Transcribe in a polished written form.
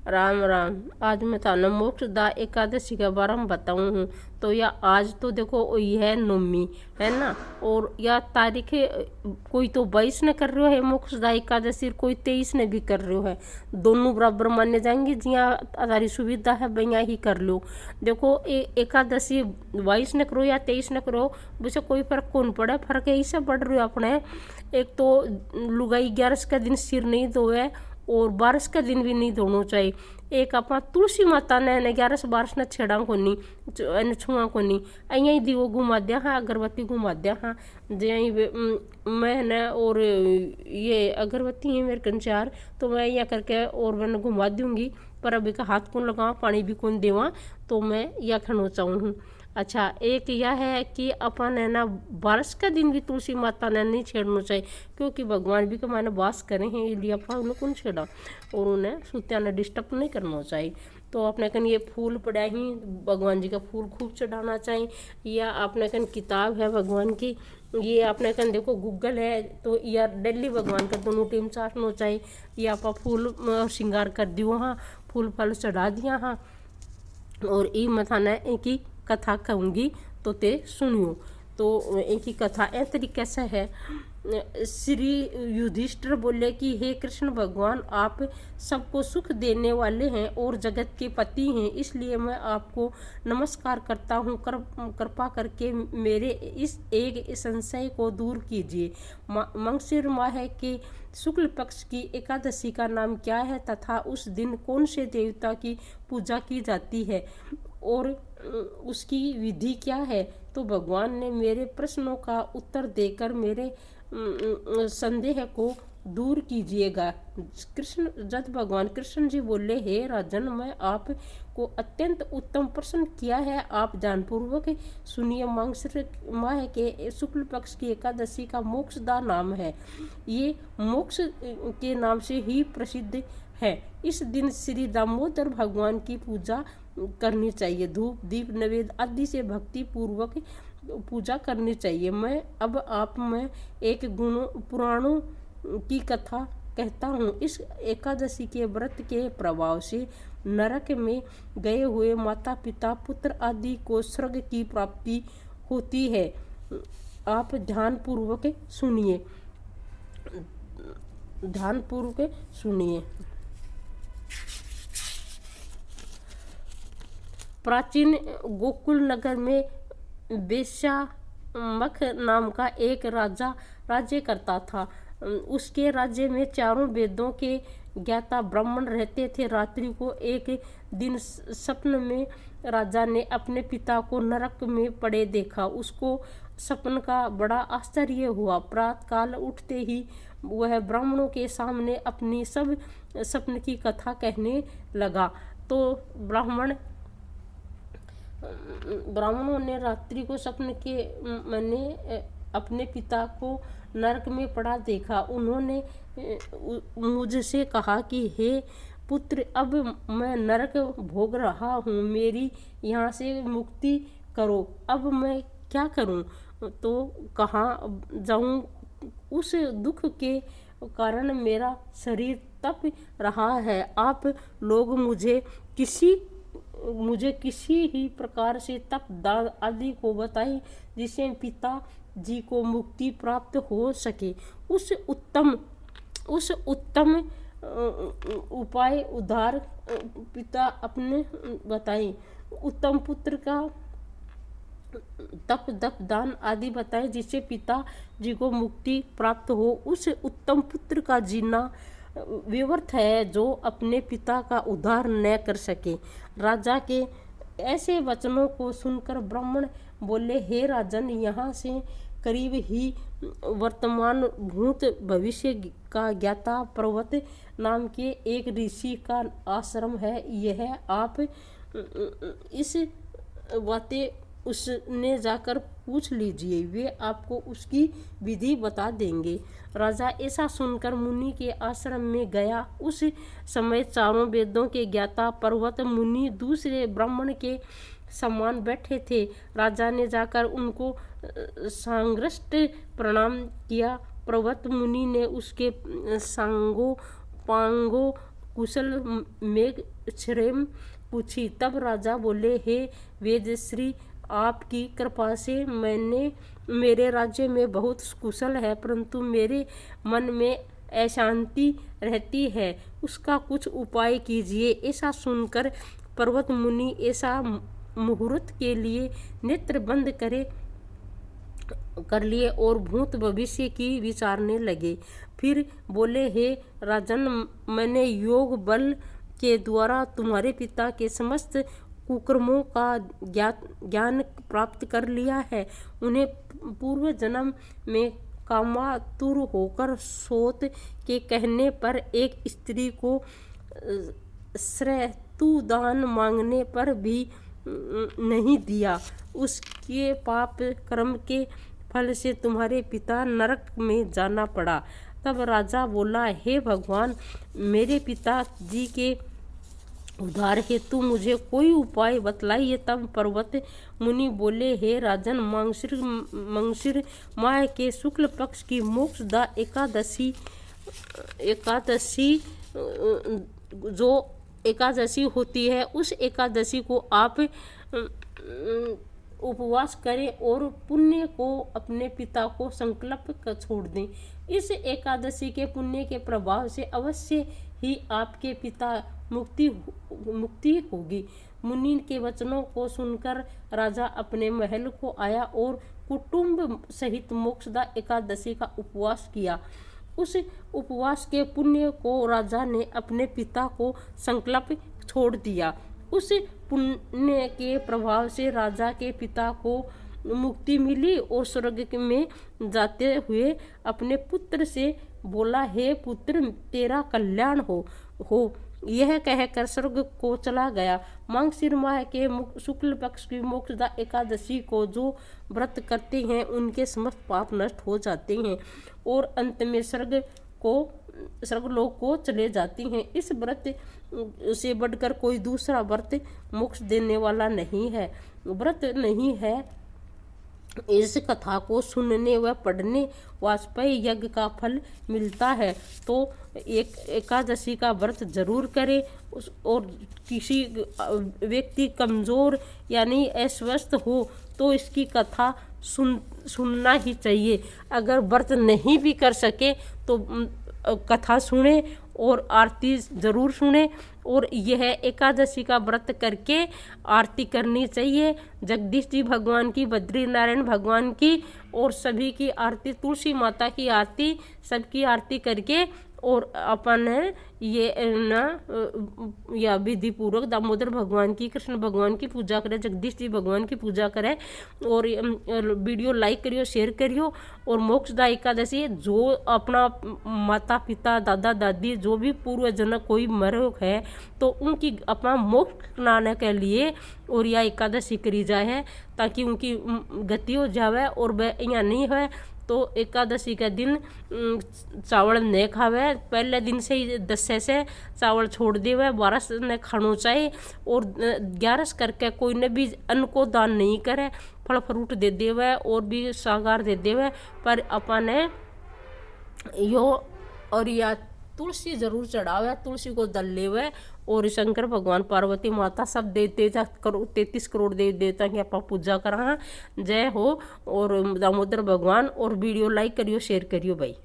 राम राम। आज मैं थाने मोक्षदा एकादशी के बारे में बताऊँ हूँ। तो या आज तो देखो यह नवमी है ना, और या तारीख कोई तो 22 ने कर रहे हो है मोक्षदा एकादशी, कोई 23 ने भी कर रहे हो है। दोनों बराबर माने जाएंगे, जिया तारी सुविधा है भैया ही कर लो। देखो एकादशी 22 ने करो या 23 ने करो, वैसे कोई फर्क कौन पड़े, फर्क यही से बढ़ रहे हो अपने। एक तो लुगाई 11 का दिन सिर नहीं धोए और बारिश का दिन भी नहीं धोना चाहिए। एक अपना तुलसी माता ने 11 बारिश ने छेड़ा को नहीं छुआ को नहीं, अं दीवो घुमा दिया हाँ, अगरबत्ती घुमा दिया हाँ। जे मैं न और ये अगरबत्ती है मेरे कन 4, तो मैं यहाँ करके और मैंने घुमा दूंगी। पर अभी का हाथ कौन लगावा, पानी भी कौन देवा, तो मैं यह खनो चाहूँ हूँ। अच्छा, एक यह है कि अपन है ना बारिश का दिन भी तुलसी माता ने नहीं छेड़ना चाहिए, क्योंकि भगवान भी मैंने वास करे हैं, इसलिए अपन उन्हें कौन छेड़ा और उन्हें सुत्या ने डिस्टर्ब नहीं करना चाहिए। तो अपने कन ये फूल पड़ा ही, भगवान जी का फूल खूब चढ़ाना चाहिए। या अपने कन किताब है भगवान की, ये अपने कन देखो गूगल है, तो या डेली भगवान का दोनों टाइम चाटना चाहिए। या आप फूल श्रृंगार कर दियो हाँ, फूल फल चढ़ा दिया हाँ। और ई मथाना की कथा कहूँगी तो ते सुनियो। तो इनकी कथा ए तरीके से है। श्री युधिष्ठिर बोले कि हे कृष्ण भगवान, आप सबको सुख देने वाले हैं और जगत के पति हैं, इसलिए मैं आपको नमस्कार करता हूँ। कृपा करके मेरे इस एक संशय को दूर कीजिए। मंगशिर माह के शुक्ल पक्ष की एकादशी का नाम क्या है तथा उस दिन कौन से देवता की पूजा की जाती है और उसकी विधि क्या है। तो भगवान ने मेरे प्रश्नों का उत्तर देकर मेरे संदेह को दूर कीजिएगा। कृष्ण जब भगवान कृष्ण जी बोले, हे राजन, मैं आपको अत्यंत उत्तम प्रश्न किया है, आप ध्यानपूर्वक सुनिए। मंगशिर माह के शुक्ल पक्ष की एकादशी का मोक्षदा नाम है। ये मोक्ष के नाम से ही प्रसिद्ध है। इस दिन श्री दामोदर भगवान की पूजा करनी चाहिए। धूप दीप नैवेद्य आदि से भक्ति पूर्वक पूजा करनी चाहिए। मैं एक पुराणों की कथा कहता हूँ। इस एकादशी के व्रत के प्रभाव से नरक में गए हुए माता पिता पुत्र आदि को स्वर्ग की प्राप्ति होती है। आप ध्यान पूर्वक सुनिए। प्राचीन गोकुल नगर में वेश्यामख नाम का एक राजा राज्य करता था। उसके राज्य में चारों वेदों के ज्ञाता ब्राह्मण रहते थे। रात्रि को एक दिन स्वप्न में राजा ने अपने पिता को नरक में पड़े देखा। उसको स्वप्न का बड़ा आश्चर्य हुआ। प्रातःकाल उठते ही वह ब्राह्मणों के सामने अपनी सब स्वप्न की कथा कहने लगा। तो ब्राह्मणों ने रात्रि को स्वप्न के मैंने अपने पिता को नरक में पड़ा देखा। उन्होंने मुझसे कहा कि हे पुत्र, अब मैं नरक भोग रहा हूँ, मेरी यहाँ से मुक्ति करो। अब मैं क्या करूँ, तो कहाँ जाऊँ। उस दुख के कारण मेरा शरीर तप रहा है। आप लोग मुझे किसी ही प्रकार से तप दान आदि को बताएं, जिससे पिता जी को मुक्ति प्राप्त हो सके। उस उत्तम उपाय उद्धार पिता अपने बताएं। उत्तम पुत्र का तप दप दान आदि बताएं, जिससे पिता जी को मुक्ति प्राप्त हो। उस उत्तम पुत्र का जीना व्यर्थ है जो अपने पिता का उद्धार न कर सके। राजा के ऐसे वचनों को सुनकर ब्राह्मण बोले, हे राजन, यहाँ से करीब ही वर्तमान भूत भविष्य का ज्ञाता पर्वत नाम के एक ऋषि का आश्रम है। यह आप इस बातें उसने जाकर पूछ लीजिए, वे आपको उसकी विधि बता देंगे। राजा ऐसा सुनकर मुनि के आश्रम में गया। उस समय चारों वेदों के ज्ञाता पर्वत मुनि दूसरे ब्राह्मण के समान बैठे थे। राजा ने जाकर उनको सांग्रष्ट प्रणाम किया। पर्वत मुनि ने उसके सांगों पांगों कुशल मेघ श्रेम पूछी। तब राजा बोले, हे वेदश्री, आपकी कृपा से मेरे राज्य में बहुत कुशल है, परंतु मेरे मन में अशांति रहती है, उसका कुछ उपाय कीजिए। ऐसा सुनकर पर्वत मुनि ऐसा मुहूर्त के लिए नेत्र बंद कर लिए और भूत भविष्य की विचारने लगे। फिर बोले, हे राजन, मैंने योग बल के द्वारा तुम्हारे पिता के समस्त कुकर्मों का ज्ञान प्राप्त कर लिया है। उन्हें पूर्व जन्म में कामातुर होकर सोत के कहने पर एक स्त्री को श्रेतुदान मांगने पर भी नहीं दिया। उसके पाप कर्म के फल से तुम्हारे पिता नरक में जाना पड़ा। तब राजा बोला, हे भगवान, मेरे पिता जी के उद्धार हेतु मुझे कोई उपाय बतलाइए। तब पर्वत मुनि बोले, हे राजन, मंगशिर माह के शुक्ल पक्ष की मोक्षदा एकादशी जो एकादशी होती है, उस एकादशी को आप उपवास करें और पुण्य को अपने पिता को संकल्प कर छोड़ दें। इस एकादशी के पुण्य के प्रभाव से अवश्य ही आपके पिता मुक्ति होगी। मुनि के वचनों को सुनकर राजा अपने महल को आया और कुटुंब सहित मोक्षदा एकादशी का उपवास किया। उस उपवास के पुण्य को राजा ने अपने पिता को संकल्प छोड़ दिया। उस पुण्य के प्रभाव से राजा के पिता को मुक्ति मिली और स्वर्ग में जाते हुए अपने पुत्र से बोला, हे पुत्र, तेरा कल्याण हो। यह कहकर स्वर्ग को चला गया। माघशिर माह के शुक्ल पक्ष की मोक्षदा एकादशी को जो व्रत करते हैं, उनके समस्त पाप नष्ट हो जाते हैं और अंत में स्वर्गलोक को चले जाती हैं। इस व्रत से बढ़कर कोई दूसरा व्रत मोक्ष देने वाला नहीं है। व्रत नहीं है। इस कथा को सुनने व पढ़ने वाजपेयी यज्ञ का फल मिलता है, तो एकादशी का व्रत जरूर करें। और किसी व्यक्ति कमज़ोर यानी अस्वस्थ हो तो इसकी कथा सुनना ही चाहिए। अगर व्रत नहीं भी कर सके तो कथा सुने और आरती ज़रूर सुने। और यह एकादशी का व्रत करके आरती करनी चाहिए। जगदीश जी भगवान की, बद्री नारायण भगवान की और सभी की आरती, तुलसी माता की आरती, सबकी आरती करके और अपन ये न या विधि पूर्वक दामोदर भगवान की, कृष्ण भगवान की पूजा करें, जगदीश जी भगवान की पूजा करें। और वीडियो लाइक करियो, शेयर करियो। और मोक्षदा एकादशी जो अपना माता पिता, दादा दादी, जो भी पूर्वजन कोई मरे है तो उनकी अपना मोक्ष कराने के लिए और यह एकादशी करी जाए है, ताकि उनकी गति हो जावे। और वह यहाँ नहीं है तो एकादशी का दिन चावल नहीं खावे। पहले दिन से ही 10 से चावल छोड़ देवे। 12 ने खानो चाहिए और 11 करके कोई ने भी अन्न को दान नहीं करे, फल फ्रूट दे देवे और भी सागार दे देवे। पर अपन यो और या तुलसी जरूर चढ़ावे, तुलसी को दल लेवे। और शंकर भगवान, पार्वती माता, सब देवते 33 करोड़ देव देवता की आप पूजा करा। जय हो। और दामोदर भगवान। और वीडियो लाइक करियो, शेयर करियो भाई।